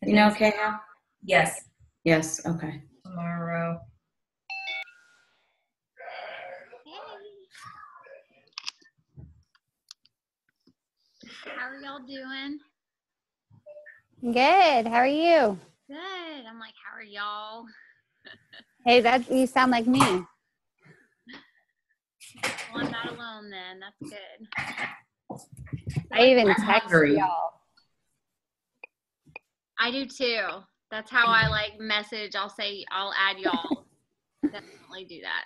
You know, okay, Hal? Yes. Yes, okay. Tomorrow. How are y'all doing? Good. How are you? Good. I'm like, how are y'all? Hey, that you sound like me. Well, I'm not alone then. That's good. I even I'm text hungry. y'all. I do too. That's how I like message. I'll say, I'll add y'all. Definitely do that.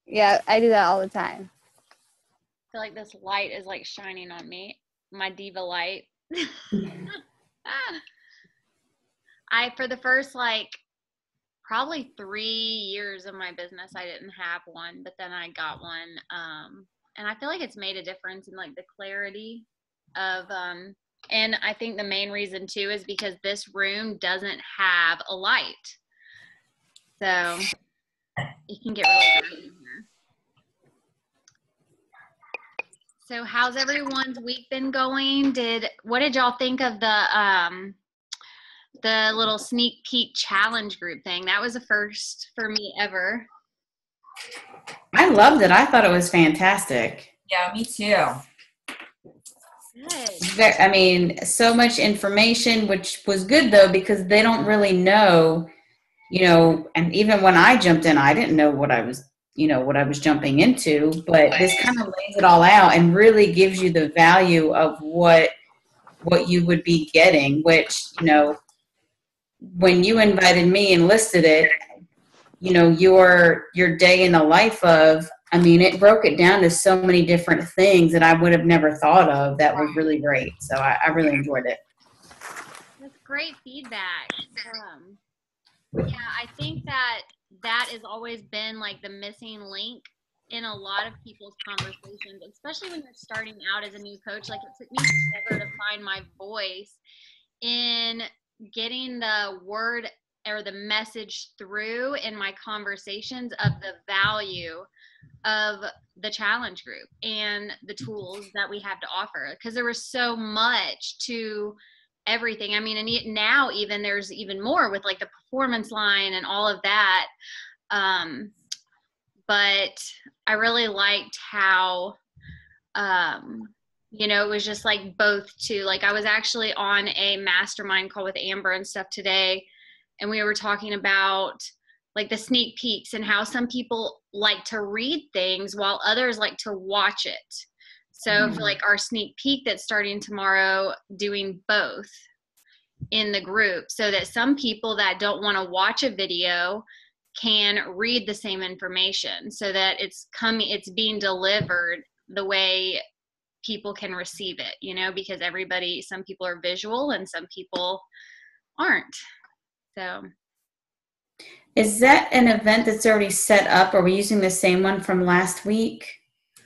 Yeah, I do that all the time. I feel like this light is like shining on me. My diva light. For the first like probably 3 years of my business, I didn't have one, but then I got one. And I feel like it's made a difference in like the clarity of, and I think the main reason too is because this room doesn't have a light. So it can get really dark in here. So how's everyone's week been going? What did y'all think of the little sneak peek challenge group thing? That was the first for me ever. I loved it. I thought it was fantastic. Yeah, me too. Good. I mean, so much information, which was good though, because they don't really know, and even when I jumped in, I didn't know what I was jumping into, but this kind of lays it all out and really gives you the value of what you would be getting, which, when you invited me and listed it, your day in the life of, I mean, it broke it down to so many different things that I would have never thought of. That was really great. So I really enjoyed it. That's great feedback. Yeah, I think that has always been like the missing link in a lot of people's conversations, especially when you're starting out as a new coach. Like, it took me forever to find my voice in getting the word or the message through in my conversations of the value of the challenge group and the tools that we have to offer, because there was so much to everything. I mean, and now even there's even more with like the performance line and all of that. But I really liked how, it was just like both too. Like, I was actually on a mastermind call with Amber and stuff today, and we were talking about like the sneak peeks and how some people like to read things while others like to watch it. So for like our sneak peek that's starting tomorrow, doing both in the group, so that some people that don't want to watch a video can read the same information, so that it's being delivered the way people can receive it, because some people are visual and some people aren't. So is that an event that's already set up? Or are we using the same one from last week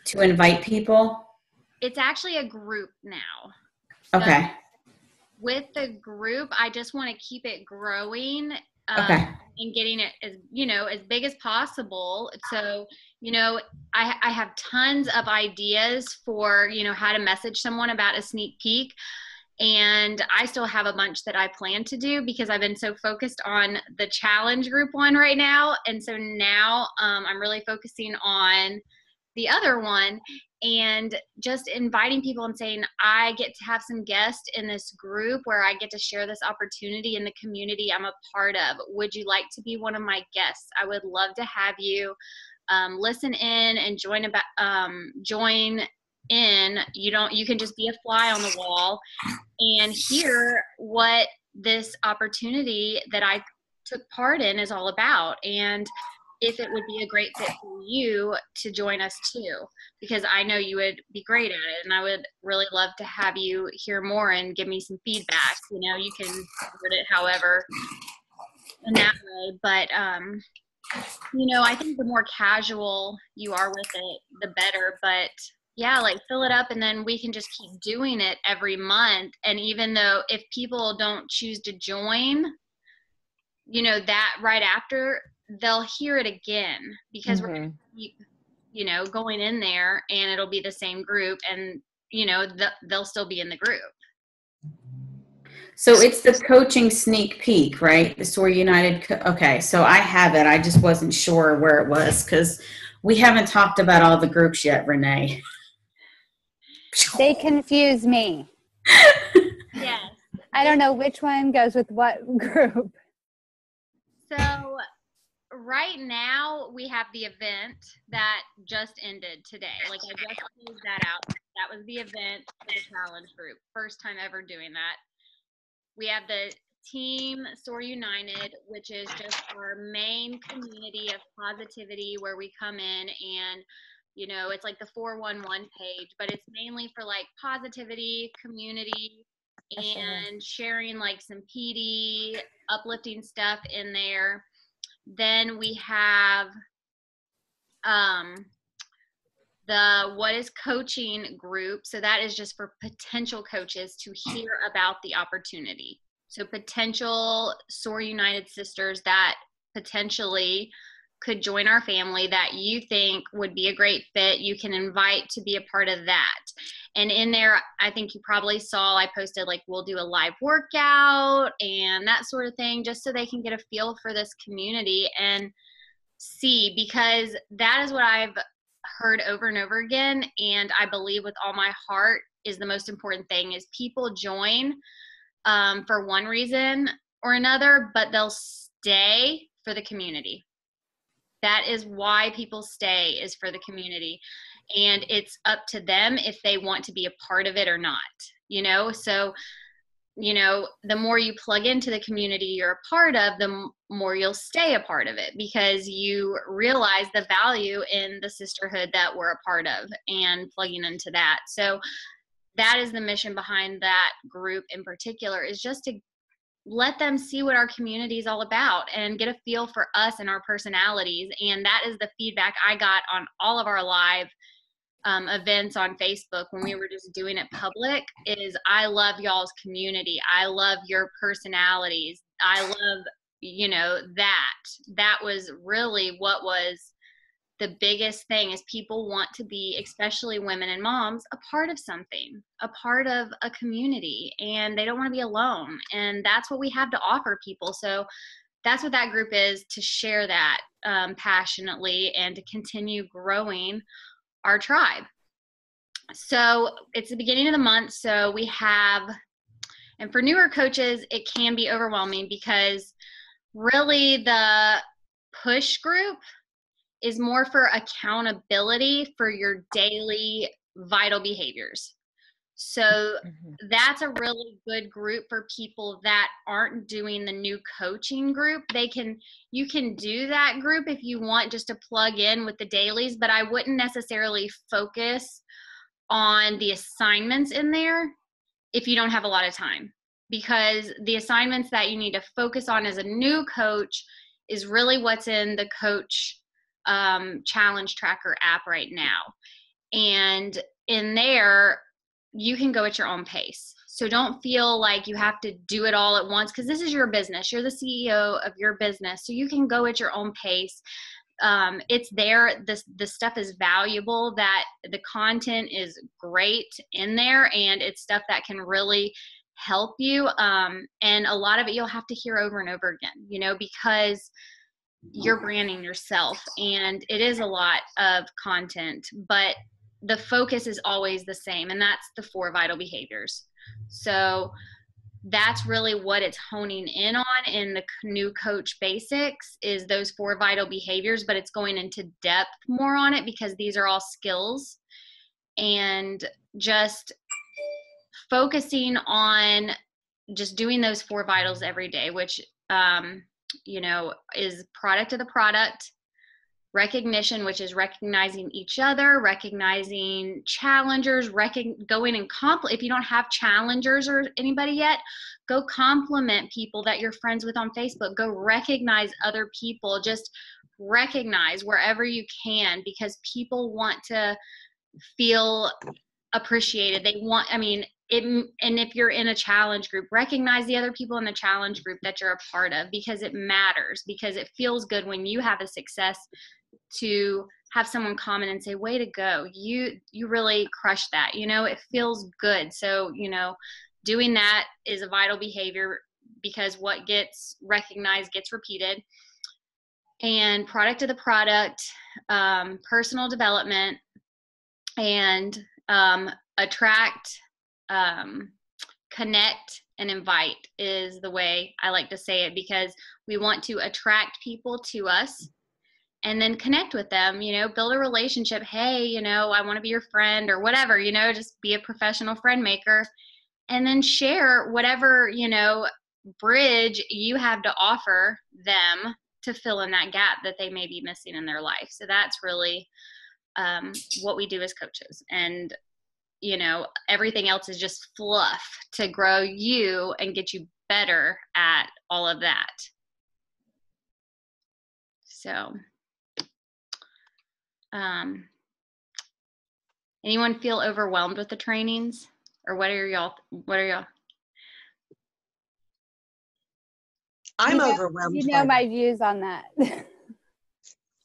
to invite people? It's actually a group now. Okay. So with the group, I just want to keep it growing. Okay. And getting it as big as possible. So, I have tons of ideas for, how to message someone about a sneak peek. And I still have a bunch that I plan to do, because I've been so focused on the challenge group one right now. And so now I'm really focusing on the other one, and just inviting people and saying, I get to have some guests in this group where I get to share this opportunity in the community I'm a part of. Would you like to be one of my guests? I would love to have you listen in and join in. You can just be a fly on the wall and hear what this opportunity that I took part in is all about, and if it would be a great fit for you to join us too, because I know you would be great at it, and I would really love to have you hear more and give me some feedback. You can word it however in that way, but I think the more casual you are with it, the better. But yeah, like, fill it up, and then we can just keep doing it every month. And even though if people don't choose to join, that right after, they'll hear it again, because we're going in there, and it'll be the same group, and they'll still be in the group. So it's the coaching sneak peek, right? The SOAR-United. Okay, so I have it. I just wasn't sure where it was because we haven't talked about all the groups yet, Renee. They confuse me. Yes. I don't know which one goes with what group. So right now we have the event that just ended today. Like I just closed that out. That was the event for the challenge group. First time ever doing that. We have the team SOAR-United, which is just our main community of positivity where we come in and, you know, it's like the 411 page, but it's mainly for like positivity, community, and sharing like some PD, uplifting stuff in there. Then we have the What is Coaching group. So that is just for potential coaches to hear about the opportunity. So potential SOAR-United sisters that potentially could join our family that you think would be a great fit, you can invite to be a part of that. And in there, I think you probably saw I posted like we'll do a live workout and that sort of thing, just so they can get a feel for this community and see, because that is what I've heard over and over again, and I believe with all my heart is the most important thing is people join for one reason or another, but they'll stay for the community. That is why people stay, is for the community. And it's up to them if they want to be a part of it or not, you know? So, you know, the more you plug into the community you're a part of, the more you'll stay a part of it because you realize the value in the sisterhood that we're a part of and plugging into that. So that is the mission behind that group in particular, is just to let them see what our community is all about and get a feel for us and our personalities. And that is the feedback I got on all of our live events on Facebook when we were just doing it public, is I love y'all's community. I love your personalities. I love, you know, that was really what was the biggest thing, is people want to be, especially women and moms, a part of something, a part of a community, and they don't want to be alone. And that's what we have to offer people. So that's what that group is, to share that passionately and to continue growing our tribe. So it's the beginning of the month. So we have, and for newer coaches, it can be overwhelming because really the push group is more for accountability for your daily vital behaviors. So that's a really good group for people that aren't doing the new coaching group. You can do that group if you want, just to plug in with the dailies, but I wouldn't necessarily focus on the assignments in there if you don't have a lot of time, because the assignments that you need to focus on as a new coach is really what's in the coach challenge tracker app right now. And in there, you can go at your own pace. So don't feel like you have to do it all at once, because this is your business. You're the CEO of your business. So you can go at your own pace. It's there. The stuff is valuable, that the content is great in there, and it's stuff that can really help you. And a lot of it you'll have to hear over and over again, you know, because you're branding yourself and it is a lot of content, but the focus is always the same, and that's the 4 vital behaviors. So that's really what it's honing in on in the new coach basics, is those 4 vital behaviors, but it's going into depth more on it because these are all skills, and just focusing on just doing those 4 vitals every day, which you know, is product of the product, recognition, which is recognizing each other, recognizing challengers, going and if you don't have challengers or anybody yet, go compliment people that you're friends with on Facebook. Go recognize other people. Just recognize wherever you can, because people want to feel appreciated. They want, I mean, and if you're in a challenge group, recognize the other people in the challenge group that you're a part of, because it matters, because it feels good when you have a success to have someone comment and say, way to go, you really crushed that, you know, it feels good. So, you know, doing that is a vital behavior because what gets recognized gets repeated. And product of the product, personal development, and attract, connect, and invite is the way I like to say it, because we want to attract people to us and then connect with them, build a relationship. Hey, I want to be your friend or whatever, just be a professional friend maker, and then share whatever, bridge you have to offer them to fill in that gap that they may be missing in their life. So that's really what we do as coaches. And, everything else is just fluff to grow you and get you better at all of that. So, anyone feel overwhelmed with the trainings, or what are y'all? I'm overwhelmed. My views on that.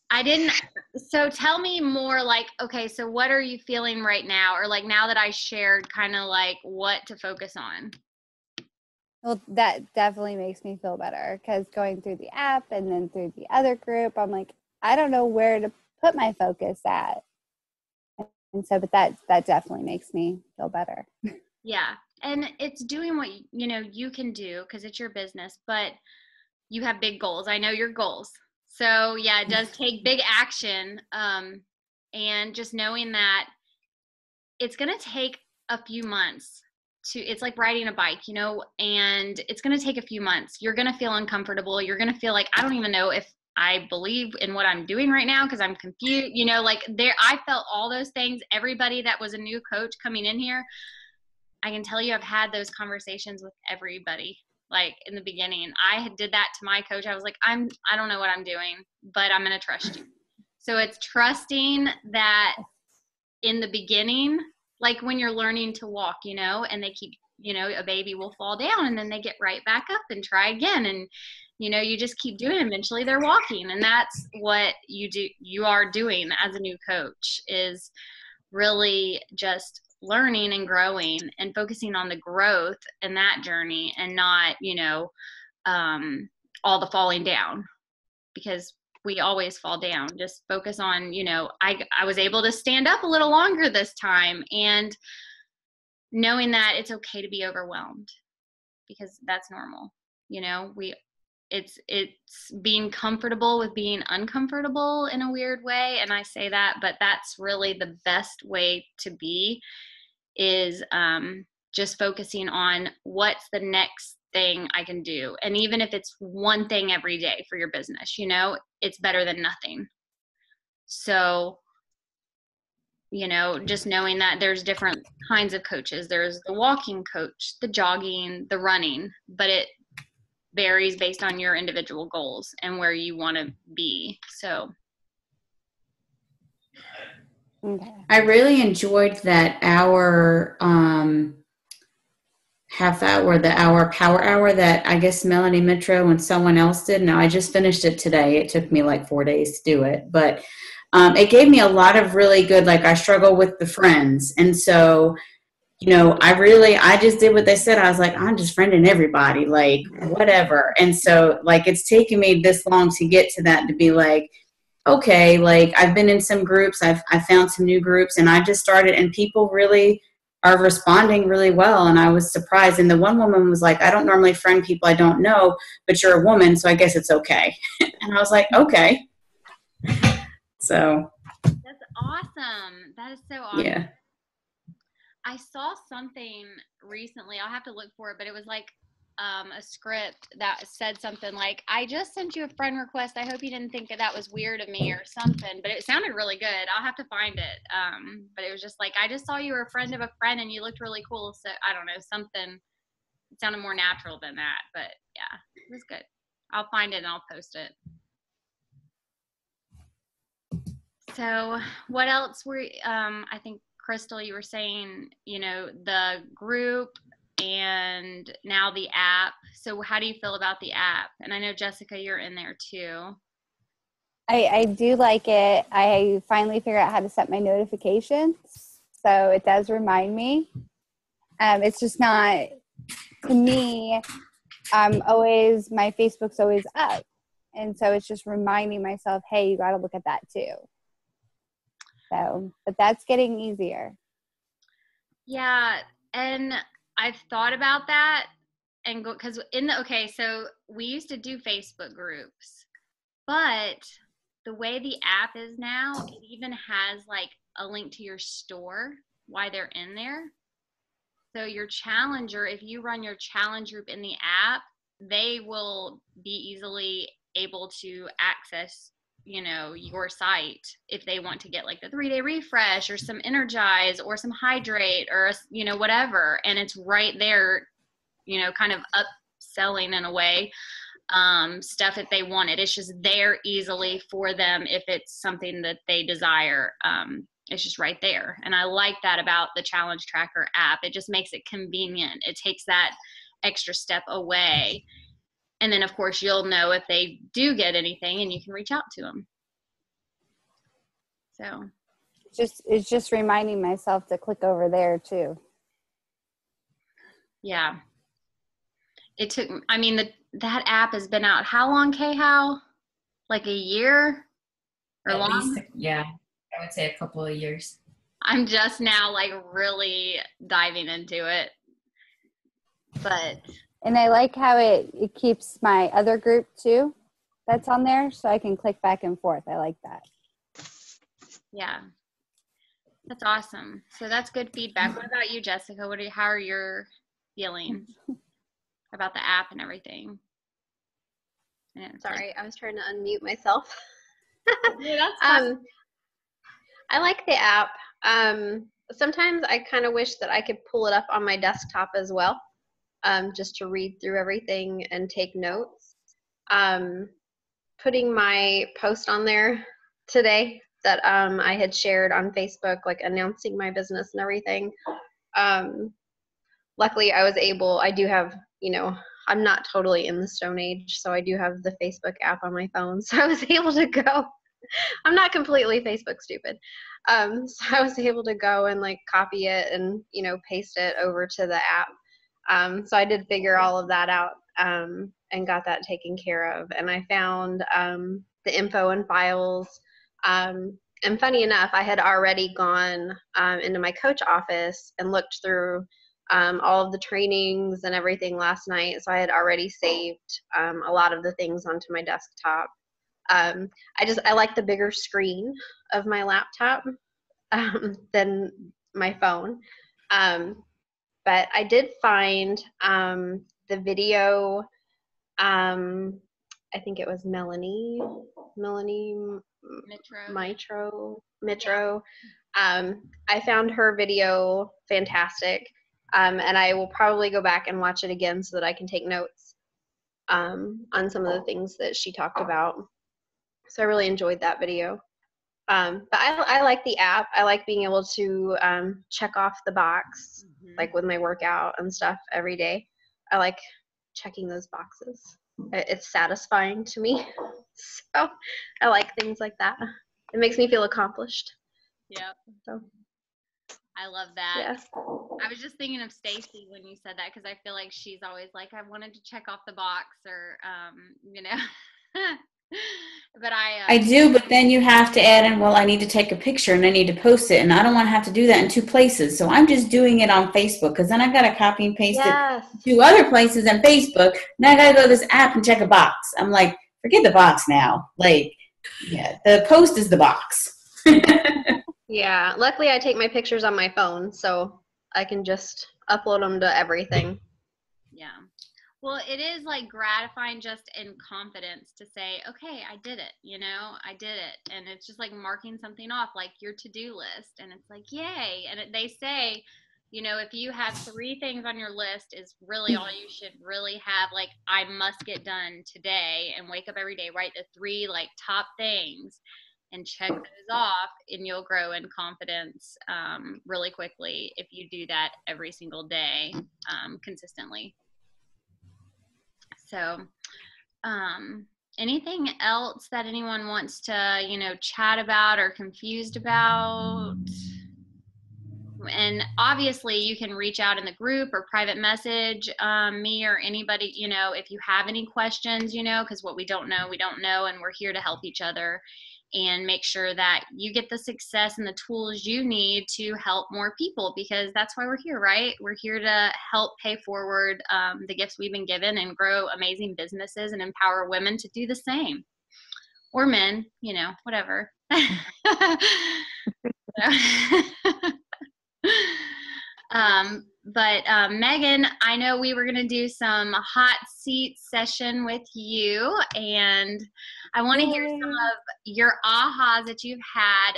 I didn't. So tell me more, like, okay, so what are you feeling right now? Or like now that I shared kind of like what to focus on? Well, that definitely makes me feel better, because going through the app and then through the other group, I'm like, I don't know where to put my focus at. And so, but that definitely makes me feel better. Yeah. And it's doing what, you can do, because it's your business, but you have big goals. I know your goals. So yeah, it does take big action. And just knowing that it's going to take a few months it's like riding a bike, and it's going to take a few months. You're going to feel uncomfortable. You're going to feel like, I don't even know if I believe in what I'm doing right now, because I'm confused, I felt all those things. Everybody that was a new coach coming in here, I can tell you I've had those conversations with everybody. Like in the beginning, I did that to my coach. I was like, I don't know what I'm doing, but I'm going to trust you. So it's trusting that in the beginning, like when you're learning to walk, and they keep, a baby will fall down and then they get right back up and try again. And, you just keep doing it. Eventually they're walking. And that's what you are doing as a new coach, is really just learning and growing and focusing on the growth in that journey, and not, all the falling down, because we always fall down. Just focus on, I was able to stand up a little longer this time, and knowing that it's okay to be overwhelmed, because that's normal. It's being comfortable with being uncomfortable in a weird way. And I say that, but that's really the best way to be, is just focusing on what's the next thing I can do. And even if it's one thing every day for your business, it's better than nothing. So, just knowing that there's different kinds of coaches. There's the walking coach, the jogging, the running, but it varies based on your individual goals and where you want to be. So Okay. I really enjoyed that hour, half hour, the hour power hour that I guess Melanie Mitro and someone else did. Now I just finished it today. It took me like 4 days to do it, but it gave me a lot of really good, like I struggle with the friends. And so, I just did what they said. I was like, I'm just friending everybody, like whatever. And so like, it's taken me this long to get to that, to be like, okay, like I've been in some groups, I found some new groups, and I just started, and people really are responding really well. And I was surprised. And the one woman was like, I don't normally friend people I don't know, but you're a woman, so I guess it's okay. And I was like, okay. So. that's awesome. That is so awesome. Yeah. I saw something recently. I'll have to look for it, but it was like a script that said something like, I just sent you a friend request. I hope you didn't think that was weird of me or something, but it sounded really good. I'll have to find it. But it was just like, I just saw you were a friend of a friend and you looked really cool. So I don't know, something, it sounded more natural than that, but yeah, it was good. I'll find it and I'll post it. So what else I think, Crystal, you were saying, the group and now the app. So how do you feel about the app? And I know, Jessica, you're in there too. I do like it. I finally figured out how to set my notifications, so it does remind me. It's just not to me, my Facebook's always up. And so it's just reminding myself, hey, you got to look at that too. So, but that's getting easier. Yeah. And I've thought about that and because so we used to do Facebook groups, but the way the app is now, it even has like a link to your store while they're in there. So your challenger, if you run your challenge group in the app, they will be easily able to access, your site if they want to get like the 3-day refresh or some energize or some hydrate or, whatever. And it's right there, kind of upselling in a way, stuff if they want it. It's just there easily for them if it's something that they desire. It's just right there. And I like that about the Challenge Tracker app. It just makes it convenient. It takes that extra step away. And then, of course, you'll know if they do get anything and you can reach out to them. So It's just reminding myself to click over there too. Yeah. It took, that app has been out how long, K-How? Like a year or At long? least, yeah, I would say a couple of years. I'm just now like really diving into it. And I like how it keeps my other group too that's on there, so I can click back and forth. I like that. Yeah. That's awesome. So that's good feedback. What about you, Jessica? How are your feelings about the app and everything? Sorry, I was trying to unmute myself. Yeah, that's fine. I like the app. Sometimes I kind of wish that I could pull it up on my desktop as well, just to read through everything and take notes. Putting my post on there today that I had shared on Facebook, like announcing my business and everything. Luckily, I do have, I'm not totally in the Stone Age, so I do have the Facebook app on my phone. So I was able to go. I'm not completely Facebook stupid. So I was able to go and like copy it and, paste it over to the app. So I did figure all of that out and got that taken care of. And I found the info and files. And funny enough, I had already gone into my coach office and looked through all of the trainings and everything last night. So I had already saved a lot of the things onto my desktop. I like the bigger screen of my laptop than my phone. But I did find the video, I think it was Melanie Mitro. I found her video fantastic. And I will probably go back and watch it again so that I can take notes on some of the things that she talked about. So I really enjoyed that video. But I like the app. I like being able to check off the box, like with my workout and stuff every day. I like checking those boxes. It's satisfying to me. So I like things like that. It makes me feel accomplished. Yeah. So I love that. Yes. I was just thinking of Stacy when you said that because I feel like she's always like, I wanted to check off the box or, But I do, but then you have to add in, well, I need to take a picture and I need to post it, and I don't want to have to do that in 2 places. So I'm just doing it on Facebook because then I've got to copy and paste it to other places on Facebook. Now I got to go to this app and check a box. I'm like, forget the box now. Like, yeah, the post is the box. Yeah, luckily I take my pictures on my phone, so I can just upload them to everything. Yeah. Well, it is like gratifying just in confidence to say, okay, I did it, I did it. And it's just like marking something off, like your to-do list. And it's like, yay. And they say, if you have 3 things on your list is really all you should really have, like, I must get done today, and wake up every day, write the 3 like top things and check those off, and you'll grow in confidence really quickly if you do that every single day consistently. So, anything else that anyone wants to, chat about or confused about? And obviously you can reach out in the group or private message me or anybody, you know, if you have any questions, you know, because what we don't know, and we're here to help each other and make sure that you get the success and the tools you need to help more people, because that's why we're here, right? We're here to help pay forward the gifts we've been given and grow amazing businesses and empower women to do the same, or men, you know, whatever. But Megan, I know we were going to do some hot seat session with you, and I want to hear some of your ahas that you've had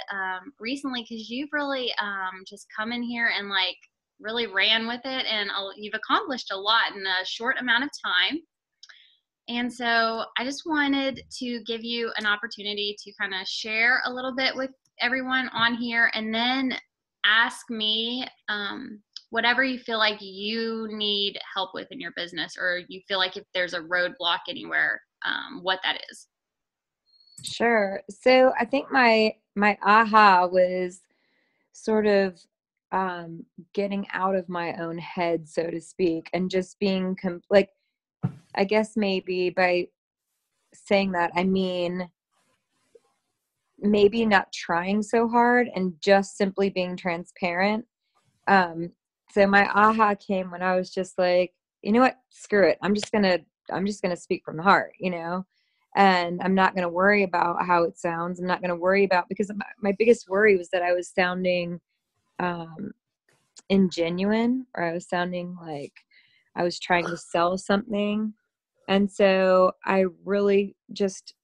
recently, because you've really just come in here and like really ran with it, and you've accomplished a lot in a short amount of time. And so I just wanted to give you an opportunity to kind of share a little bit with everyone on here, and then ask me whatever you feel like you need help with in your business, or you feel like if there's a roadblock anywhere, what that is. Sure. So I think my aha was sort of getting out of my own head, so to speak, and just being like, I guess maybe by saying that, I mean, maybe not trying so hard and just simply being transparent. So my aha came when I was just like, you know what, screw it. I'm just going to speak from the heart, you know, and I'm not going to worry about how it sounds. I'm not going to worry about, because my biggest worry was that I was sounding ingenuine, or I was sounding like I was trying to sell something. And so I really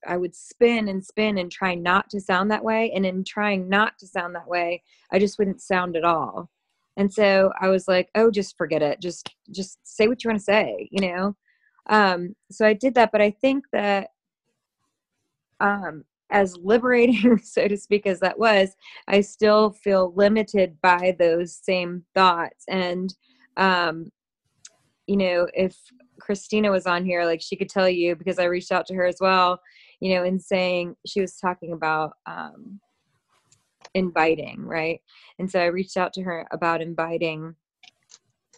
I would spin and spin and try not to sound that way. And in trying not to sound that way, I just wouldn't sound at all. And so I was like, oh, just forget it. Just say what you want to say, you know? So I did that, but I think that, as liberating, so to speak, as that was, I still feel limited by those same thoughts. And, you know, if Christina was on here, like, she could tell you, because I reached out to her as well, you know, in saying, she was talking about inviting, right? And so I reached out to her about inviting,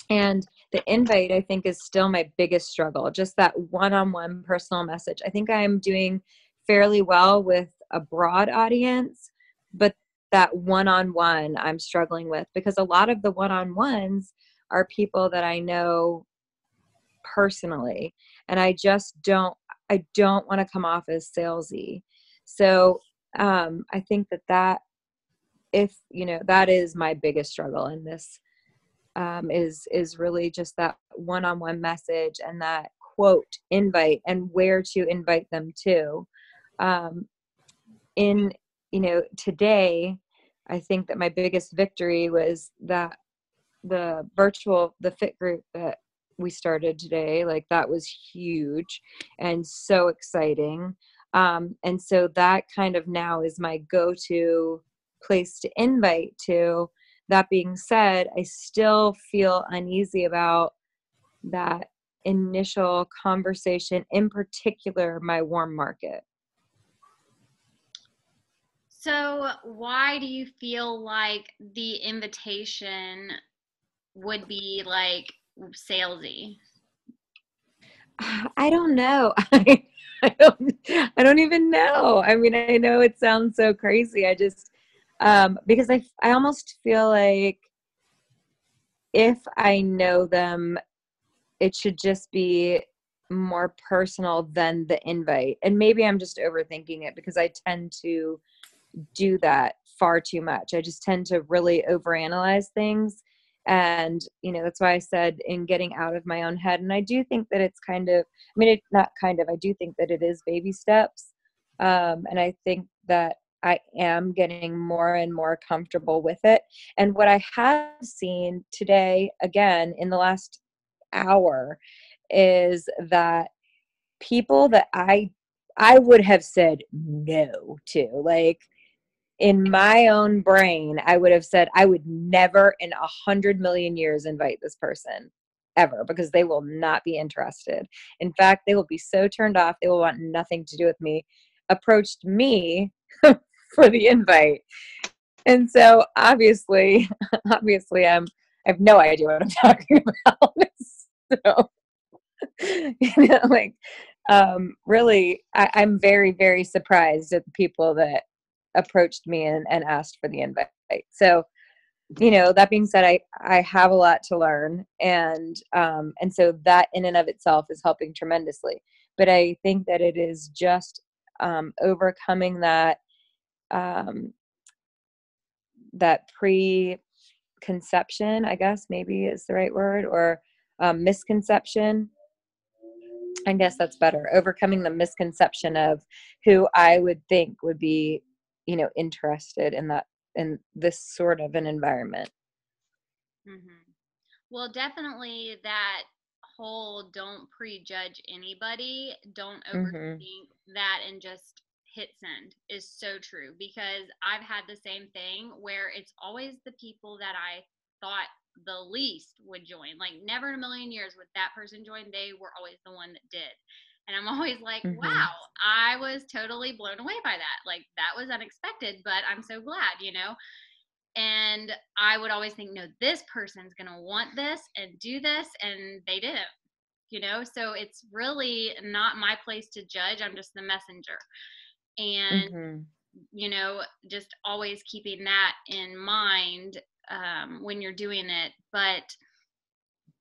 and the invite, I think, is still my biggest struggle. Just that one-on-one personal message. I think I'm doing fairly well with a broad audience, but that one-on-one I'm struggling with, because a lot of the one-on-ones are people that I know personally, and I don't want to come off as salesy. So I think that if, you know, that is my biggest struggle in this, is really just that one-on-one message, and that quote invite, and where to invite them to. In, you know, today, I think that my biggest victory was that the fit group that we started today, like, that was huge and so exciting. And so that kind of now is my go-to place to invite to. That being said, I still feel uneasy about that initial conversation, in particular, my warm market. So why do you feel like the invitation would be like salesy? I don't know. I don't even know. I mean, I know it sounds so crazy. I just, because I almost feel like if I know them, it should just be more personal than the invite. And maybe I'm just overthinking it, because I tend to do that far too much. I just tend to really overanalyze things. And, you know, that's why I said in getting out of my own head. And I do think that it's kind of, I mean, I do think that it is baby steps. And I think that I am getting more and more comfortable with it. And what I have seen today, again, in the last hour, is that people that I would have said no to, like, in my own brain, I would have said, I would never in 100 million years invite this person ever, because they will not be interested. In fact, they will be so turned off, they will want nothing to do with me, approached me for the invite. And so obviously I have no idea what I'm talking about. So, like, really, I'm very, very surprised at the people that approached me and asked for the invite. So, that being said, I have a lot to learn, and so that in and of itself is helping tremendously. But I think that it is just overcoming that that preconception, I guess maybe is the right word, or misconception. I guess that's better. Overcoming the misconception of who I would think would be, interested in this sort of an environment. Mm-hmm. Well, definitely that whole don't prejudge anybody, don't Mm-hmm. overthink that, and just hit send is so true, because I've had the same thing where it's always the people that I thought the least would join. Like, never in a million years would that person join. They were always the one that did. And I'm always like, Mm-hmm. wow, I was totally blown away by that. Like, that was unexpected, but I'm so glad, And I would always think, no, this person's going to want this and do this. And they didn't, So it's really not my place to judge. I'm just the messenger. And, Mm-hmm. Just always keeping that in mind when you're doing it. But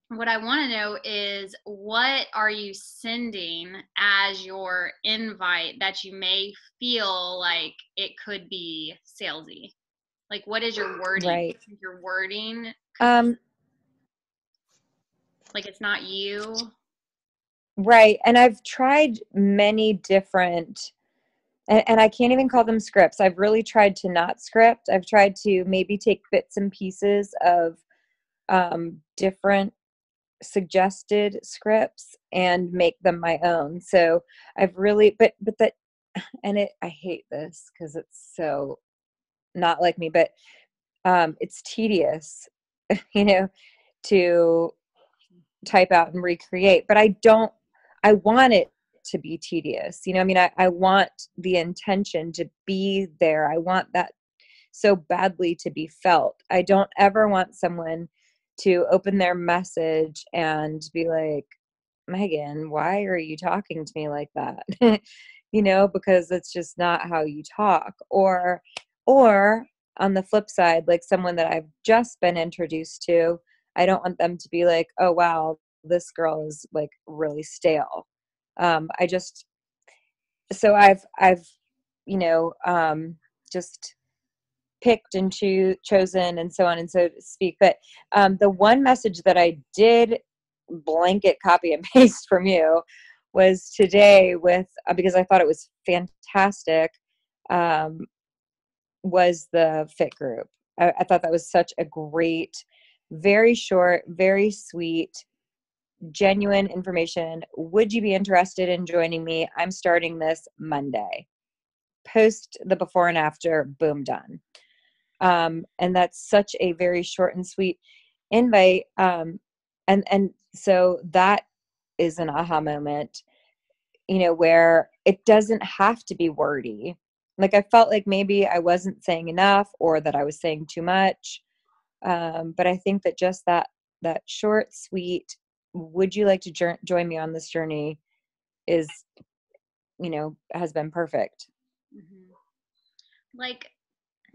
what I want to know is, what are you sending as your invite that you may feel like it could be salesy? Like, what is your wording? Right. Your wording, like it's not you. Right. And I've tried many different, and I can't even call them scripts. I've really tried to not script. I've tried to maybe take bits and pieces of different suggested scripts and make them my own. So I've really, but that, and I hate this because it's so not like me, but it's tedious, to type out and recreate. But I want it to be tedious. I want the intention to be there. I want that so badly to be felt. I don't ever want someone to open their message and be like, Megan, why are you talking to me like that? Because it's just not how you talk. Or on the flip side, like someone that I've just been introduced to, I don't want them to be like, oh wow, this girl is like really stale. So I've just picked and chosen and so on and so to speak. But the one message that I did blanket copy and paste from you was today with, because I thought it was fantastic, was the fit group. I thought that was such a great, very short, very sweet, genuine information. Would you be interested in joining me? I'm starting this Monday. Post the before and after, boom, done. And that's such a very short and sweet invite. And so that is an aha moment, where it doesn't have to be wordy. Like I felt like maybe I wasn't saying enough or that I was saying too much. But I think that just that short, sweet, would you like to join me on this journey is, has been perfect. Mm-hmm. Like,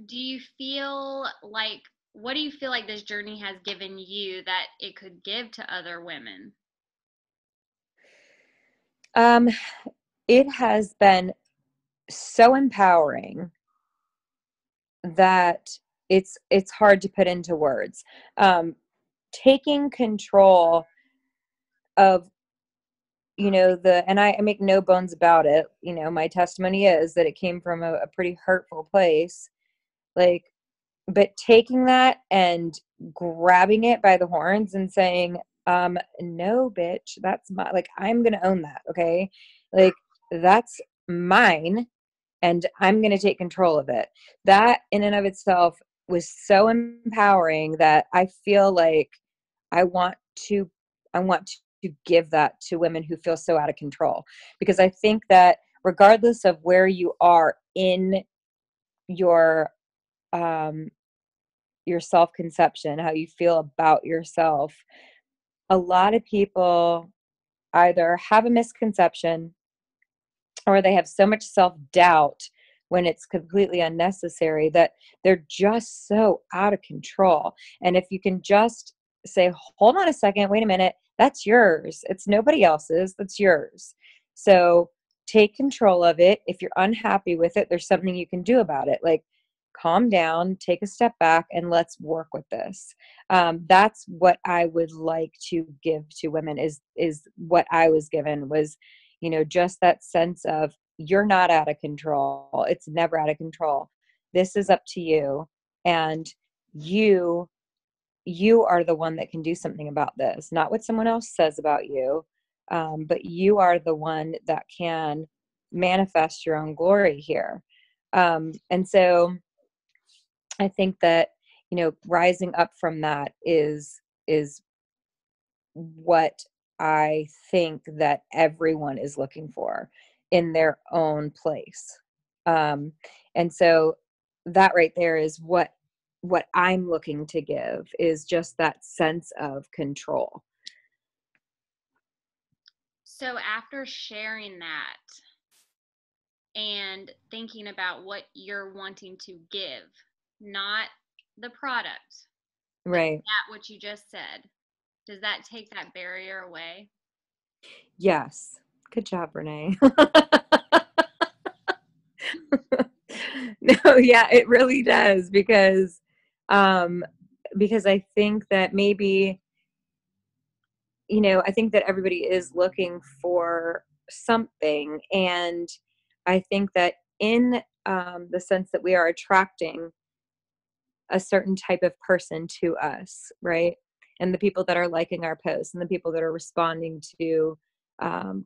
do you feel like, what do you feel like this journey has given you that it could give to other women? It has been so empowering that it's hard to put into words. Taking control of, and I make no bones about it. My testimony is that it came from a pretty hurtful place. Like, but taking that and grabbing it by the horns and saying, no, bitch, that's my, like, I'm going to own that. Okay. Like, that's mine and I'm going to take control of it. That in and of itself was so empowering that I feel like I want to give that to women who feel so out of control, because I think that regardless of where you are in your your self-conception, how you feel about yourself, a lot of people either have a misconception or they have so much self-doubt when it's completely unnecessary that they're just so out of control. And if you can just say, hold on a second, wait a minute, that's yours. It's nobody else's, that's yours. So take control of it. If you're unhappy with it, there's something you can do about it. Like, calm down, take a step back, and let's work with this. That's what I would like to give to women is what I was given was, just that sense of, you're not out of control. It's never out of control. This is up to you. And you are the one that can do something about this, not what someone else says about you. But you are the one that can manifest your own glory here. And so I think that, rising up from that is what I think that everyone is looking for in their own place. And so that right there is what I'm looking to give, is just that sense of control. So after sharing that and thinking about what you're wanting to give, not the product, right? That what you just said, does that take that barrier away? Yes. Good job, Renee. No, yeah, it really does, because I think that maybe, I think that everybody is looking for something. And I think that in the sense that we are attracting a certain type of person to us, right? And the people that are liking our posts and the people that are responding to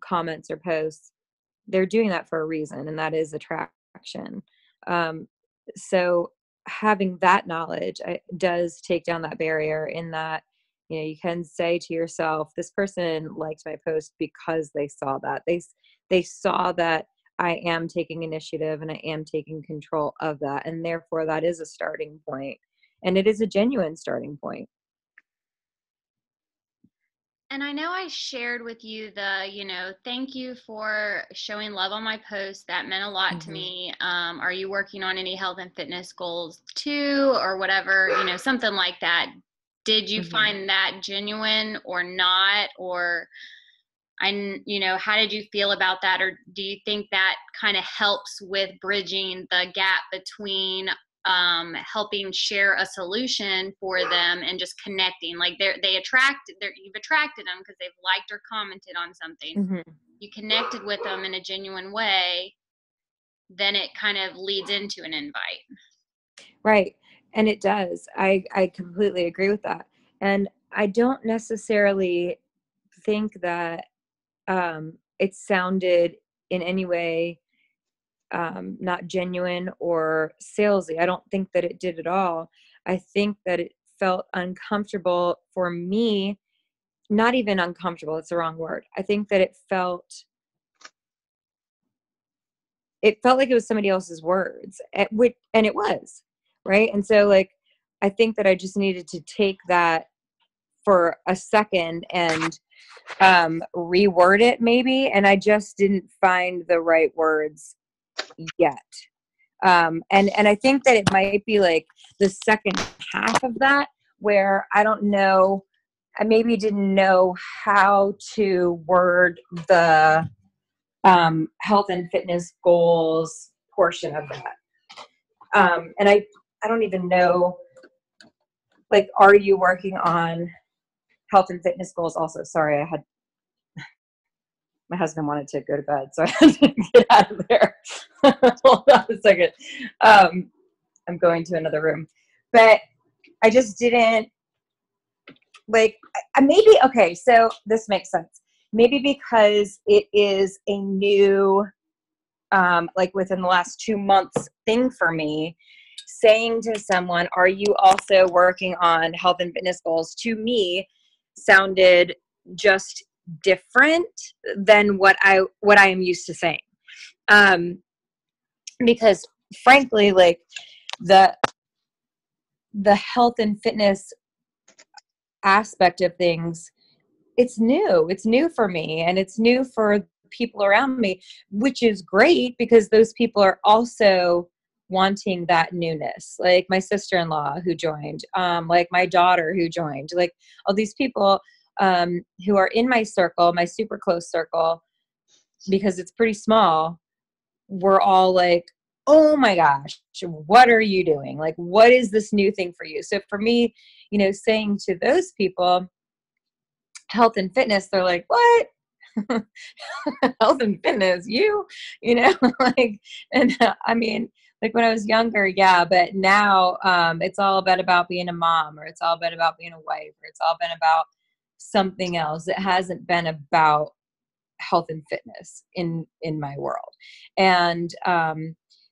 comments or posts, they're doing that for a reason, and that is attraction. So having that knowledge does take down that barrier, in that, you can say to yourself, this person liked my post because they saw that. They saw that I am taking initiative and I am taking control of that. And therefore that is a starting point, and it is a genuine starting point. And I know I shared with you thank you for showing love on my post. That meant a lot to me. Are you working on any health and fitness goals too, or whatever, something like that? Did you find that genuine or not? Or, how did you feel about that? Or do you think that kind of helps with bridging the gap between helping share a solution for them and just connecting? Like you've attracted them because they've liked or commented on something. You connected with them in a genuine way, then it kind of leads into an invite. Right. And it does. I completely agree with that. And I don't necessarily think that it sounded in any way not genuine or salesy. I don't think that it did at all. I think that it felt uncomfortable for me. Not even uncomfortable, it's the wrong word. I think that it felt like it was somebody else's words, and it was, right? And so, like, I think that I just needed to take that for a second and reword it maybe, and I just didn't find the right words yet. And I think that it might be like the second half of that, where I don't know, I maybe didn't know how to word the health and fitness goals portion of that. And I don't even know, like, are you working on health and fitness goals also? Sorry, my husband wanted to go to bed, so I had to get out of there. Hold on a second. I'm going to another room. But I just didn't, like, maybe, okay, so this makes sense. Maybe because it is a new, like within the last 2 months thing for me, saying to someone, are you also working on health and fitness goals, to me sounded just different than what I am used to saying. Because frankly, like, the health and fitness aspect of things, it's new for me, and it's new for people around me, which is great because those people are also wanting that newness. Like my sister-in-law who joined, like my daughter who joined, like all these people who are in my circle, my super close circle, because it's pretty small. We're all like, oh my gosh, what are you doing? Like, what is this new thing for you? So for me, saying to those people, health and fitness, they're like, what? Health and fitness, like, and I mean, like when I was younger, yeah, but now it's all about being a mom, or it's all about being a wife, or it's all been about something else. It hasn't been about health and fitness in my world. And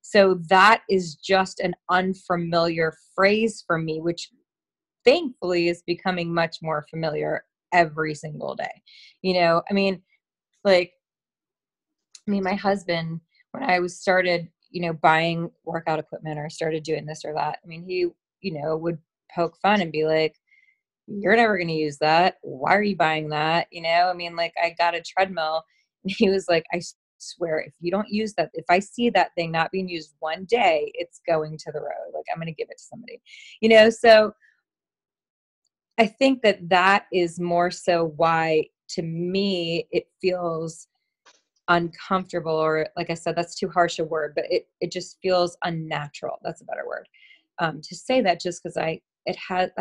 so that is just an unfamiliar phrase for me, which thankfully is becoming much more familiar every single day. My husband, when I started, buying workout equipment or started doing this or that, he, would poke fun and be like, you're never going to use that. Why are you buying that? I got a treadmill, and he was like, I swear, if you don't use that, if I see that thing not being used one day, it's going to the road. Like, I'm going to give it to somebody, so I think that is more so why, to me, it feels uncomfortable, or like I said, that's too harsh a word, but it just feels unnatural. That's a better word to say that, just because that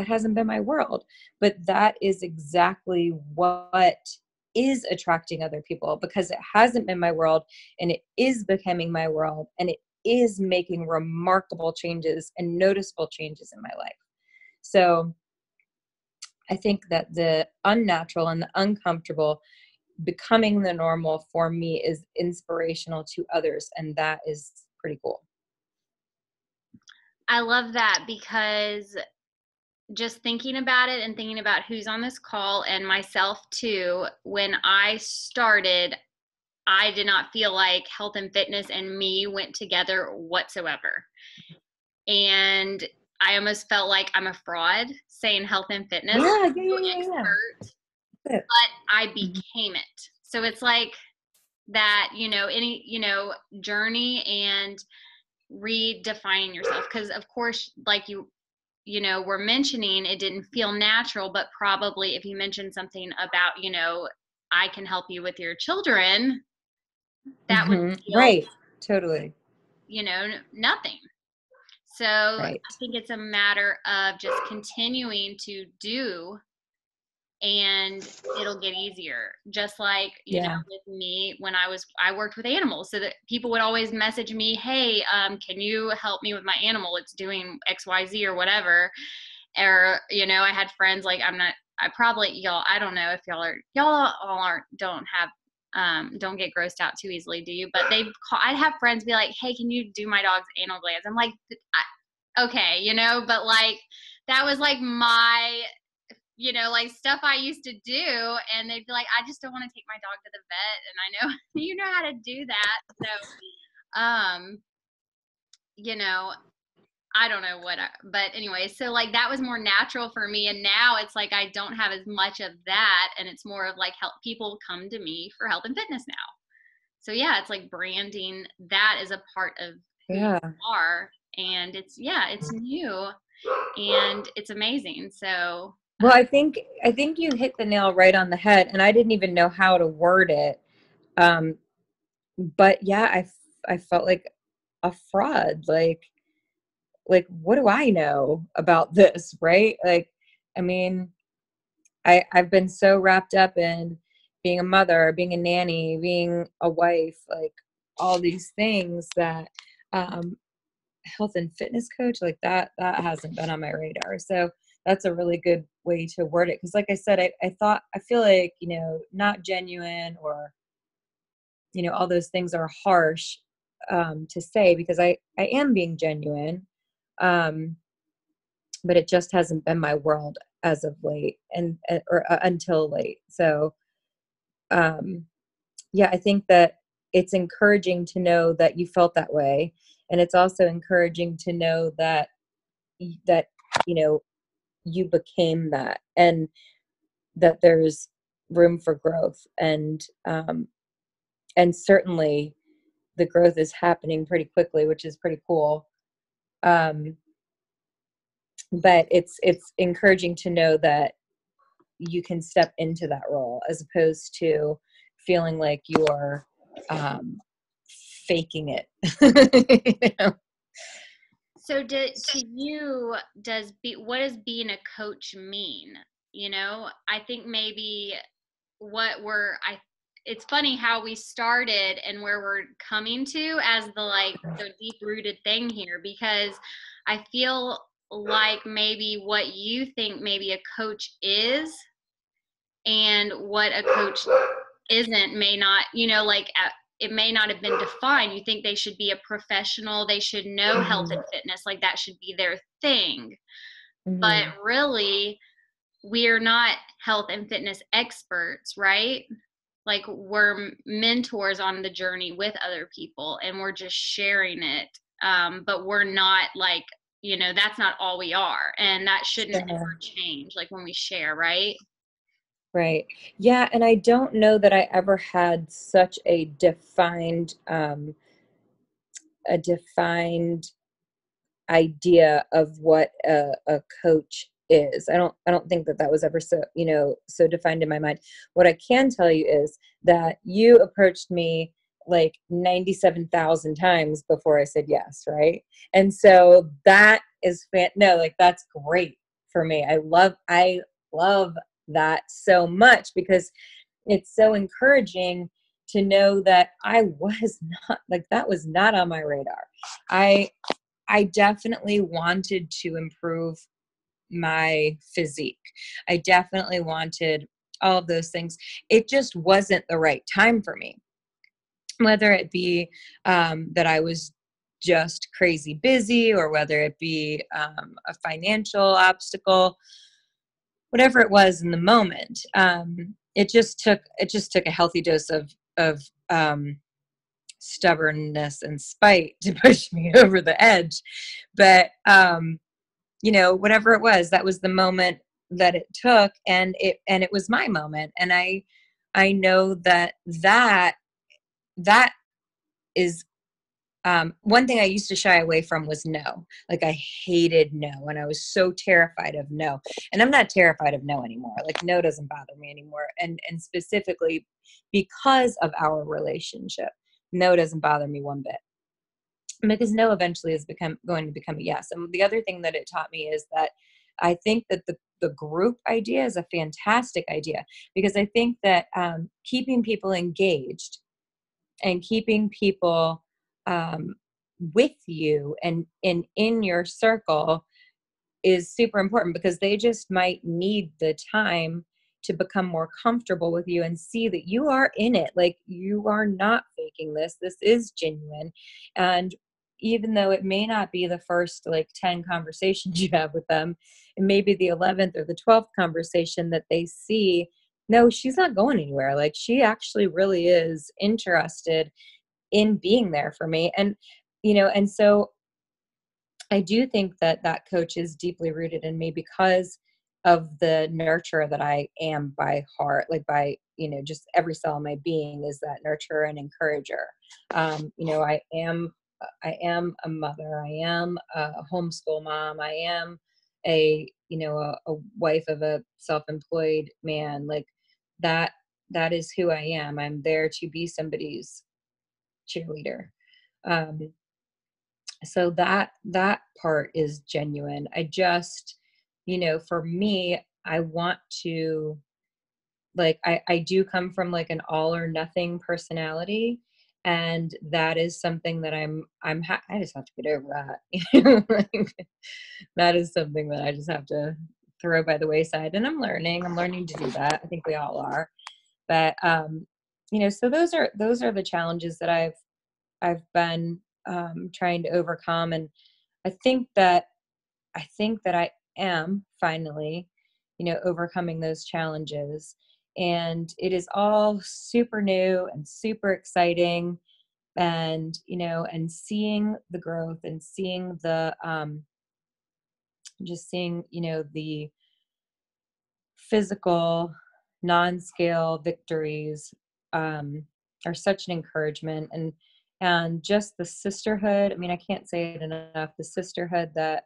hasn't been my world. But that is exactly what is attracting other people, because it hasn't been my world, and it is becoming my world, and it is making remarkable changes and noticeable changes in my life. So I think that the unnatural and the uncomfortable becoming the normal for me is inspirational to others, and that is pretty cool. I love that, because just thinking about it and thinking about who's on this call and myself too, when I started, I did not feel like health and fitness and me went together whatsoever. And I almost felt like I'm a fraud saying health and fitness. Yeah. Expert, but I became it. So it's like that, any, journey and redefining yourself. Because of course, like we're mentioning, it didn't feel natural, but probably if you mentioned something about, I can help you with your children, that would feel, right. Totally. Nothing. So right. I think it's a matter of just continuing to do, and it'll get easier. Just like, with me, when I worked with animals, so that people would always message me, hey, can you help me with my animal? It's doing XYZ or whatever. Or, I had friends like, I don't know if don't get grossed out too easily, do you? But I'd have friends be like, hey, can you do my dog's anal glands? I'm like, okay, but like, that was like my, like stuff I used to do, and they'd be like, I just don't want to take my dog to the vet, and I know you know how to do that. So, I don't know but anyway, so like that was more natural for me, and now it's like I don't have as much of that, and it's more of like people come to me for health and fitness now. So yeah, it's like branding that is a part of who you are, and it's new and it's amazing. So well, I think you hit the nail right on the head, and I didn't even know how to word it. But yeah, I felt like a fraud. Like, what do I know about this, right? Like, I've been so wrapped up in being a mother, being a nanny, being a wife, like all these things that health and fitness coach, like that hasn't been on my radar. So that's a really good way to word it. Because like I said, I feel like, not genuine, or, all those things are harsh to say, because I am being genuine. But it just hasn't been my world as of late, or until late. So, yeah, I think that it's encouraging to know that you felt that way. And it's also encouraging to know that you know, you became that, and that there's room for growth. And certainly the growth is happening pretty quickly, which is pretty cool. Um, but it's encouraging to know that you can step into that role as opposed to feeling like you're faking it. You know? So to you, what does being a coach mean? You know, I think maybe it's funny how we started and where we're coming to as the deep rooted thing here, because I feel like maybe what you think maybe a coach is and what a coach isn't may not, it may not have been defined. You think they should be a professional, they should know health and fitness, like that should be their thing. But really, we're not health and fitness experts, right? Like, we're mentors on the journey with other people, and we're just sharing it. But we're not that's not all we are. And that shouldn't ever change, like when we share, right? Right. Yeah. And I don't know that I ever had such a defined idea of what a coach is. I don't think that was ever so defined in my mind. What I can tell you is that you approached me like 97,000 times before I said yes, right? And so that is that's great for me. I love that so much, because it's so encouraging to know that I was not, like, that was not on my radar. I definitely wanted to improve my physique. I definitely wanted all of those things. It just wasn't the right time for me. Whether it be that I was just crazy busy, or whether it be a financial obstacle, whatever it was in the moment, it just took a healthy dose of stubbornness and spite to push me over the edge. But whatever it was, that was the moment that it took, and it was my moment. And I know that is one thing I used to shy away from was no. Like, I hated no, and I was so terrified of no. And I'm not terrified of no anymore. Like, no doesn't bother me anymore. And specifically because of our relationship, no doesn't bother me one bit. Because no eventually is going to become a yes. And the other thing that it taught me is that I think that the group idea is a fantastic idea, because I think that keeping people engaged and keeping people with you and in your circle is super important, because they just might need the time to become more comfortable with you and see that you are in it. Like, you are not faking this. This is genuine. And even though it may not be the first 10 conversations you have with them, it may be the 11th or the 12th conversation that they see, no, she's not going anywhere. Like, she actually really is interested in being there for me. And and so I do think that coach is deeply rooted in me, because of the nurturer that I am by heart. Like, by just every cell in my being is that nurturer and encourager. I am a mother. I am a homeschool mom. I am a wife of a self-employed man. Like, that is who I am. I'm there to be somebody's cheerleader. So that part is genuine. I just, for me, I want to, I do come from an all or nothing personality. And that is something that I just have to get over that. That is something that I just have to throw by the wayside. And I'm learning to do that. I think we all are. But, so those are the challenges that I've been trying to overcome. And I think that I am finally, overcoming those challenges. And it is all super new and super exciting. And, and seeing the growth and seeing the just seeing, the physical non-scale victories are such an encouragement, and just the sisterhood. I mean, I can't say it enough. The sisterhood that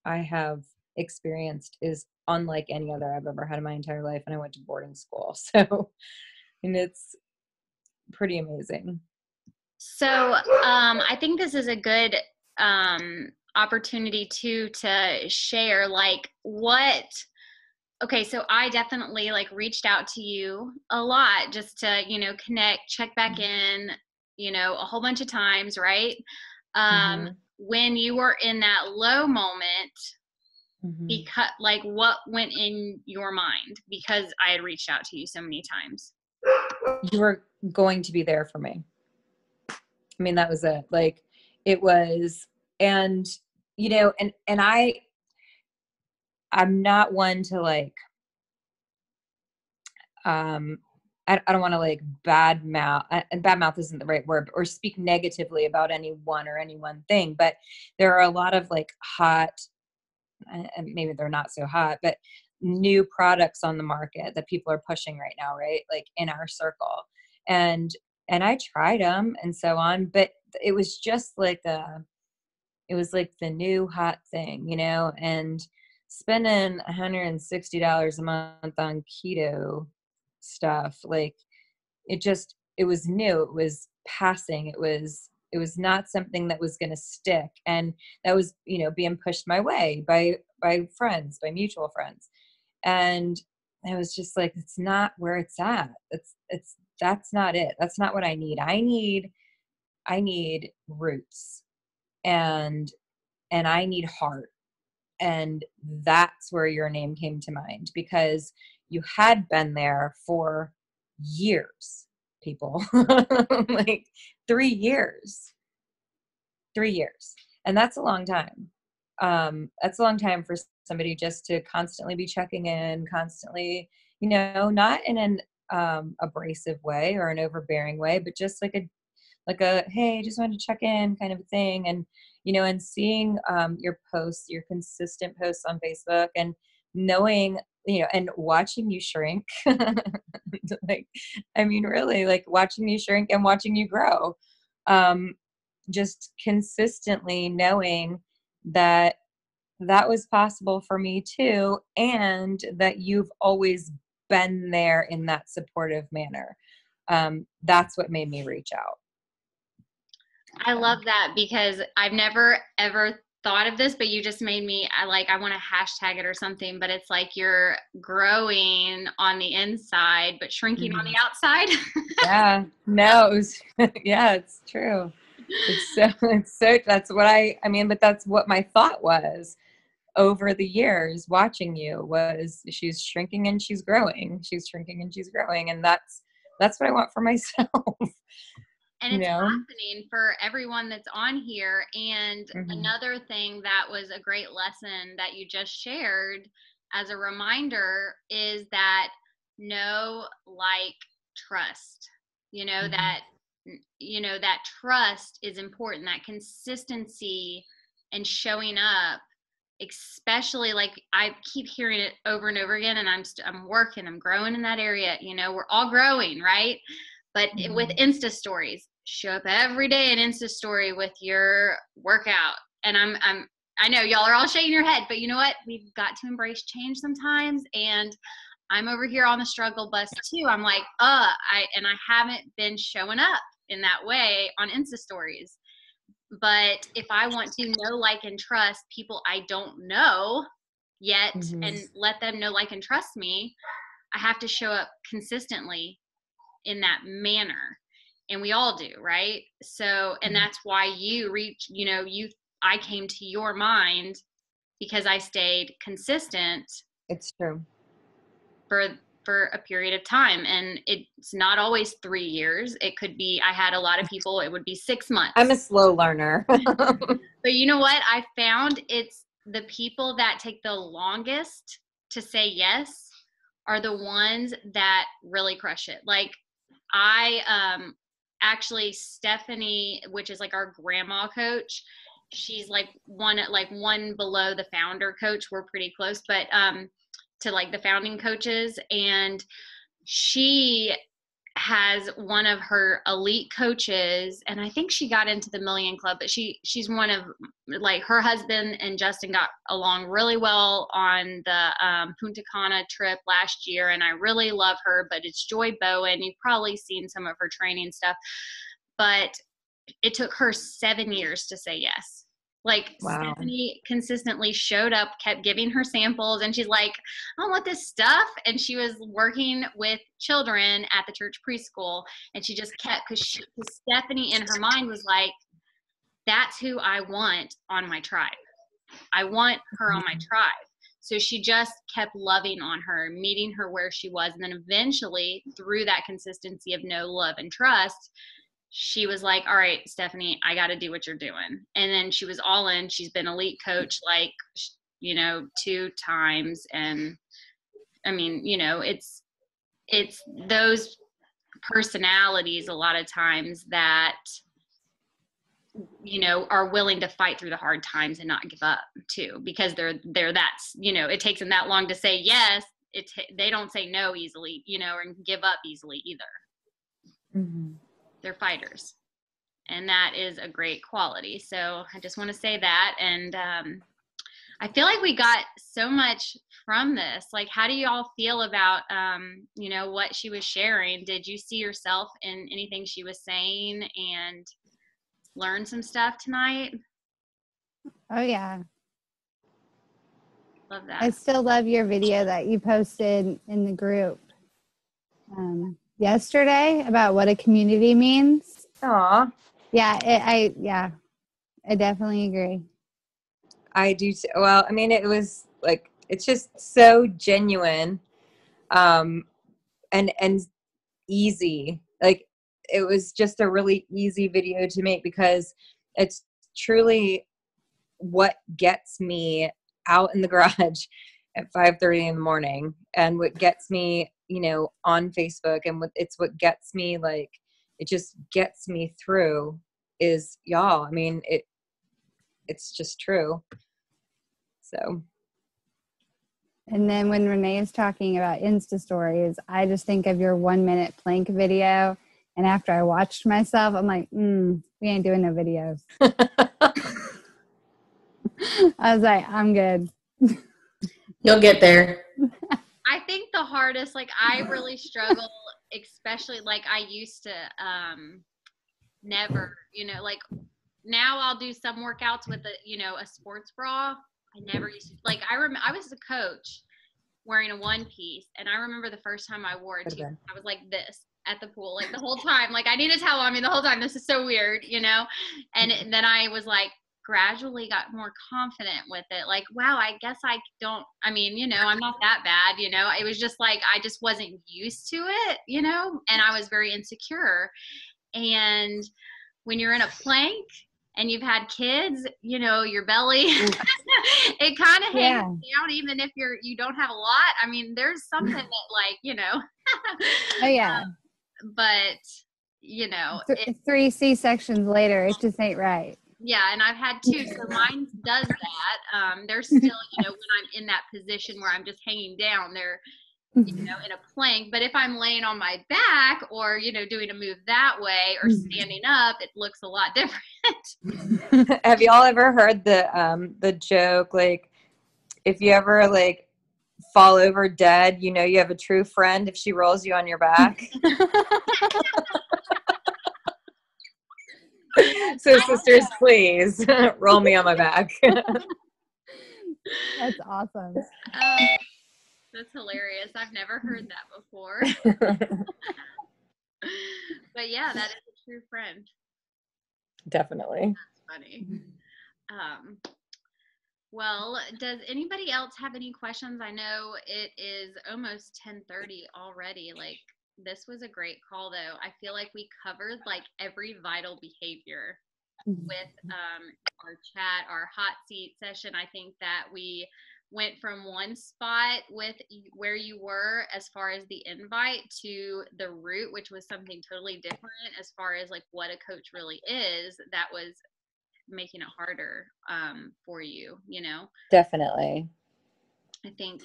I have experienced is unlike any other I've ever had in my entire life. And I went to boarding school. So, and it's pretty amazing. So I think this is a good opportunity too to share like okay, so I definitely like reached out to you a lot just to, connect, check back in, a whole bunch of times, right? When you were in that low moment, because like what went in your mind because I had reached out to you so many times? You were going to be there for me. I mean, that was it. Like it was, and I'm not one to like, I don't want to like bad mouth, and bad mouth isn't the right word, or speak negatively about anyone or any one thing, but there are a lot of like hot, and maybe they're not so hot, but new products on the market that people are pushing right now, right? Like in our circle. And I tried them and so on, but it was just like it was like the new hot thing, and spending $160 a month on keto stuff, like it was new, it was passing, it was not something that was going to stick, and that was being pushed my way by friends, by mutual friends, and I was just like, it's not where it's at. That's not it. That's not what I need. I need roots, and I need heart. And that's where your name came to mind, because you had been there for years, people. Like 3 years. 3 years. And that's a long time. That's a long time for somebody just to constantly be checking in, constantly, not in an abrasive way or an overbearing way, but just like a hey, just wanted to check in kind of thing. And and seeing your posts, your consistent posts on Facebook, and knowing, and watching you shrink. Like, I mean, really, like watching you shrink and watching you grow. Just consistently knowing that was possible for me too, and that you've always been there in that supportive manner. That's what made me reach out. I love that, because I've never ever thought of this, but you just made me, I want to hashtag it or something, but it's like you're growing on the inside, but shrinking on the outside. Yeah, no, yeah, it's true. It's so, that's what I mean, but that's what my thought was over the years watching you, was she's shrinking and she's growing. She's shrinking and she's growing. And that's what I want for myself. And it's happening for everyone that's on here. And another thing that was a great lesson that you just shared as a reminder is that know, like, trust, that, that trust is important, that consistency and showing up, especially like I keep hearing it over and over again, and I'm working, I'm growing in that area. We're all growing, right? But with Insta stories, show up every day in Insta story with your workout. And I know y'all are all shaking your head, but you know what? We've got to embrace change sometimes. And I'm over here on the struggle bus too. I'm like, I haven't been showing up in that way on Insta stories. But if I want to know, like, and trust people I don't know yet, and let them know, like, and trust me, I have to show up consistently in that manner. And we all do, right? So, and that's why I came to your mind, because I stayed consistent. It's true. For a period of time. And it's not always 3 years. It could be, I had a lot of people, it would be 6 months. I'm a slow learner. But you know what? I found it's the people that take the longest to say yes are the ones that really crush it. Like I actually, Stephanie, which is like our grandma coach, she's like one below the founder coach. We're pretty close, but to like the founding coaches, and she has one of her elite coaches, and I think she got into the Million Club, but she's one of, like, her husband and Justin got along really well on the Punta Cana trip last year, and I really love her. But it's Joy Bowen. You've probably seen some of her training stuff, but it took her 7 years to say yes. Like, Wow. Stephanie consistently showed up, kept giving her samples, and she's like, I don't want this stuff. And she was working with children at the church preschool, and she just kept, because Stephanie in her mind was like, that's who I want on my tribe. I want her on my tribe. So she just kept loving on her, meeting her where she was. And then eventually, through that consistency of know, love, and trust, she was like, all right, Stephanie, I got to do what you're doing. And then she was all in. She's been elite coach, like, 2 times. And I mean, it's those personalities a lot of times that, are willing to fight through the hard times and not give up too, because they're that's, it takes them that long to say yes. They don't say no easily, or give up easily either. Mm-hmm. They're fighters, and that is a great quality. So I just want to say that. And I feel like we got so much from this. Like, how do you all feel about what she was sharing? Did you see yourself in anything she was saying and learn some stuff tonight? Oh yeah. Love that. I still love your video that you posted in the group yesterday about what a community means. Aw. Yeah, I definitely agree. I do. Well, I mean, it was like, it's just so genuine, and easy. Like, it was just a really easy video to make, because it's truly what gets me out in the garage at 5:30 in the morning, and what gets me, on Facebook, and it's what gets me, like, it just gets me through is y'all. I mean, it's just true. So. And then when Renee is talking about Insta stories, I just think of your 1 minute plank video. And after I watched myself, I'm like, we ain't doing no videos. I was like, I'm good. You'll get there. I think the hardest, like, I really struggle, especially, like, I used to never, like, now I'll do some workouts with a sports bra. I never used to, like, I was a coach wearing a one piece, and I remember the first time I wore it too, I was like this at the pool, like, the whole time, like, I need a towel on me the whole time. This is so weird, and then I was like, gradually got more confident with it. Like, wow, I guess I don't, I mean, I'm not that bad, it was just like, I just wasn't used to it, and I was very insecure. And when you're in a plank and you've had kids, your belly, it kind of hangs down, even if you don't have a lot. I mean, there's something that, like, Oh yeah. But, 3 C-sections later, it just ain't right. Yeah, and I've had 2, so mine does that. There's still, when I'm in that position where I'm just hanging down, they're, in a plank. But if I'm laying on my back, or, doing a move that way, or standing up, it looks a lot different. Have y'all ever heard the joke, like, if you ever, like, fall over dead, you have a true friend if she rolls you on your back? So sisters, please roll me on my back. That's awesome. That's hilarious. I've never heard that before. But yeah, that is a true friend. Definitely. That's funny. Well, does anybody else have any questions? I know it is almost 10:30 already. Like, this was a great call, though. I feel like we covered, like, every vital behavior with our chat, our hot seat session. I think that we went from one spot with where you were as far as the invite to the root, which was something totally different as far as, like, what a coach really is. That was making it harder for you, you know. Definitely. I think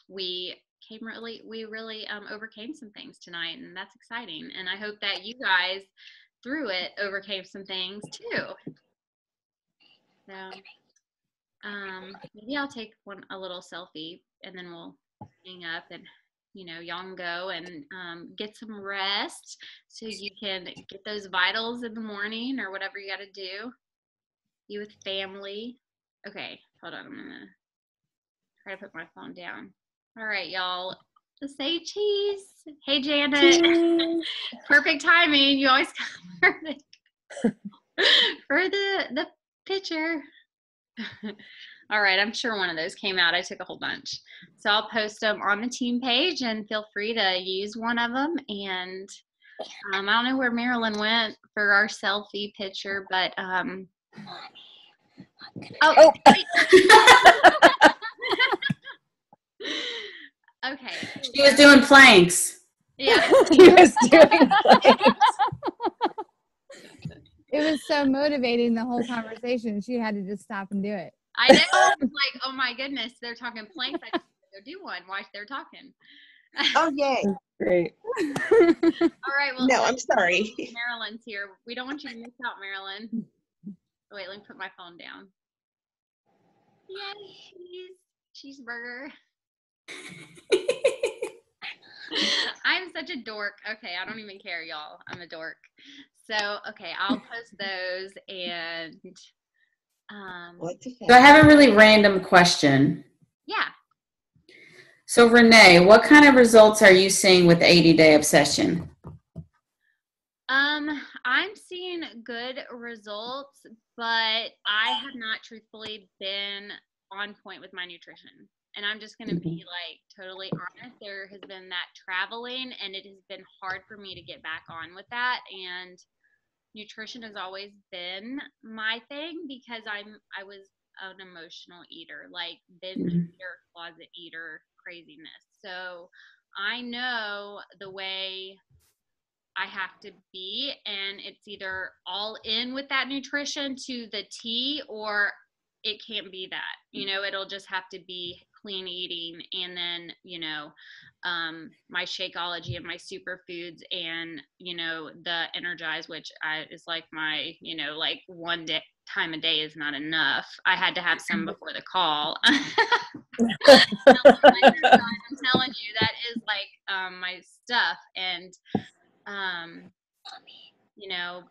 we really overcame some things tonight, and that's exciting. And I hope that you guys through it overcame some things too. So maybe I'll take a little selfie, and then we'll hang up, and y'all can go and get some rest so you can get those vitals in the morning or whatever you got to do. Be with family. Okay, hold on. I'm gonna try to put my phone down. All right, y'all. Say cheese. Hey, Janet. Cheese. Perfect timing. You always come for the picture. All right, I'm sure one of those came out. I took a whole bunch. So I'll post them on the team page, and feel free to use one of them. And I don't know where Marilyn went for our selfie picture, but oh. Okay. She was doing planks. Yeah. She was doing planks. It was so motivating, the whole conversation. She had to just stop and do it. I know. I was like, oh my goodness, they're talking planks. I just go do one while they're talking. Oh, yay. Great. All right. Well, No, I'm sorry. Marilyn's here. We don't want you to miss out, Marilyn. Wait, let me put my phone down. Yay, cheeseburger. I'm such a dork. Okay, I don't even care, y'all. I'm a dork. So, okay, I'll post those. And so I have a really random question. Yeah. So Renee, what kind of results are you seeing with 80-day obsession? I'm seeing good results, but I have not truthfully been on point with my nutrition. And I'm just going to be like totally honest. There has been that traveling, and it has been hard for me to get back on with that. And nutrition has always been my thing because I was an emotional eater, like binge eater, closet eater craziness. So I know the way I have to be, and it's either all in with that nutrition to the T, or it can't be that. It'll just have to be clean eating, and then my Shakeology and my superfoods, and the Energize, which is like my like one time a day is not enough. I had to have some before the call. I'm telling you, that is like my stuff. And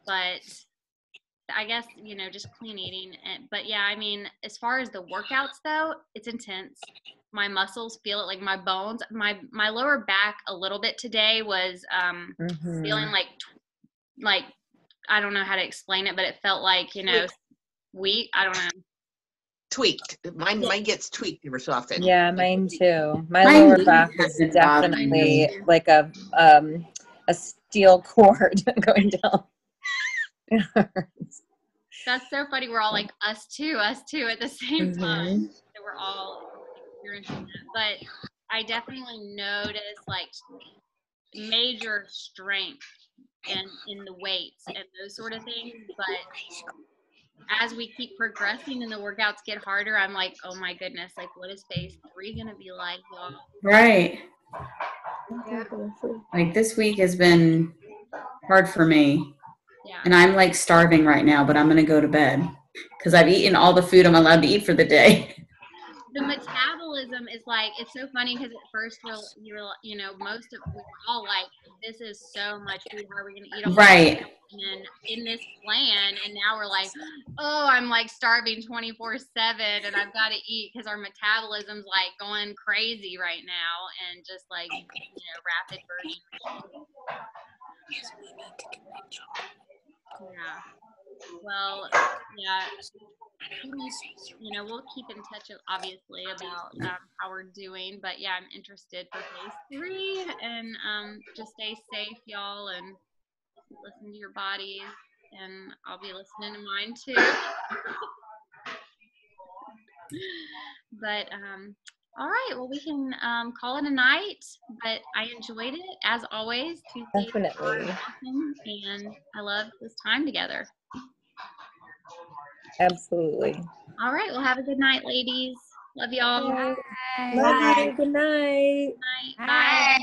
but I guess, just clean eating. But yeah, I mean, as far as the workouts though, it's intense. My muscles feel it, like my bones, my lower back a little bit today was feeling like, I don't know how to explain it, but it felt like, weak. I don't know. Tweaked. Mine gets tweaked every so often. Yeah, mine too. My lower back is definitely like a steel cord going down. It hurts. That's so funny. We're all like us too at the same time. So we're all experiencing that. But I definitely noticed like major strength in the weights and those sort of things. But as we keep progressing and the workouts get harder, I'm like, oh my goodness, like what is phase 3 gonna be like, y'all? Right. Yeah. Like this week has been hard for me. Yeah. And I'm like starving right now, but I'm going to go to bed because I've eaten all the food I'm allowed to eat for the day. The metabolism is like, it's so funny because at first we were all like, this is so much food. How are we going to eat all right. this? And then in this plan, and now we're like, oh, I'm like starving 24/7 and I've got to eat because our metabolism's like going crazy right now, and just like, rapid burning. Yeah. Well, yeah. We'll keep in touch, obviously, about how we're doing. But yeah, I'm interested for phase 3, and just stay safe, y'all, and listen to your bodies. And I'll be listening to mine too. But all right, well, we can call it a night. But I enjoyed it as always. Definitely. Awesome, and I love this time together. Absolutely. All right. Well, have a good night, ladies. Love y'all. Okay. Bye. Love you. Good night. Bye. Bye.